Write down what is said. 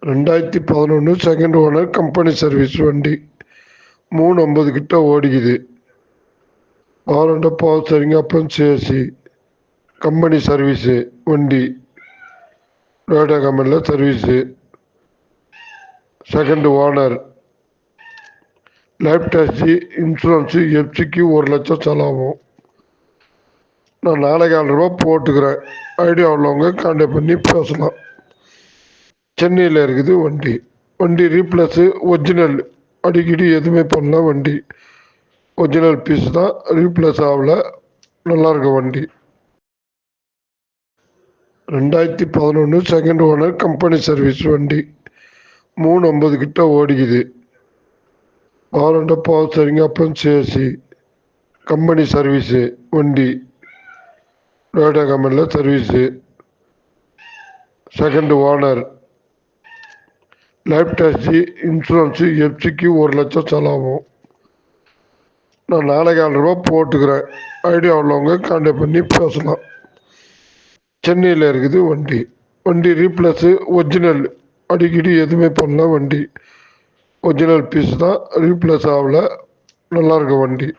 2011 second owner company service வண்டி 350 கிட்ட ஓடிக்குது. வாரண்ட பவர் ஸ்டீரிங் அப்ரன்ஸ் ஏசி கம்பெனி சர்வீஸு வண்டி டொயோட்டா கம்பெனியில் service. Second owner life taxi insurance எஃப்சிக்கு 1 லட்சம் செலவாகும். நான் 4,500 ரூபா போட்டுக்கிறேன். ஐடியா உள்ளவங்க கான்டாக்ட் பண்ணி பேசலாம். சென்னையில் இருக்குது வண்டி. வண்டி ரீப்ளேஸு ஒரிஜினல், அடிக்கடி எதுவுமே பண்ணல. வண்டி ஒரிஜினல் பீஸ் தான், ரீப்ளேஸ் ஆகல. நல்லாயிருக்க வண்டி. 2011 செகண்ட் ஓனர் கம்பெனி சர்வீஸ் வண்டி 350 கிட்ட ஓடிக்குது. வாரண்ட பவர் ஸ்டீரிங் அப்ரன்ஸ் ஏசி கம்பெனி சர்வீஸு வண்டி டொயோட்டா கம்பெனியில் service. Second owner life taxi insurance எஃப்சிக்கு 1 லட்சம் செலவாகும். நான் 4,500 ரூபா போட்டுக்கிறேன். ஐடியா உள்ளவங்க கான்டாக்ட் பண்ணி பேசலாம். சென்னையில் இருக்குது வண்டி. வண்டி ரீப்ளேஸு ஒரிஜினல், அடிக்கடி எதுவுமே பண்ணல. வண்டி ஒரிஜினல் பீஸ் தான், ரீப்ளேஸ் ஆகல. நல்லாயிருக்க வண்டி.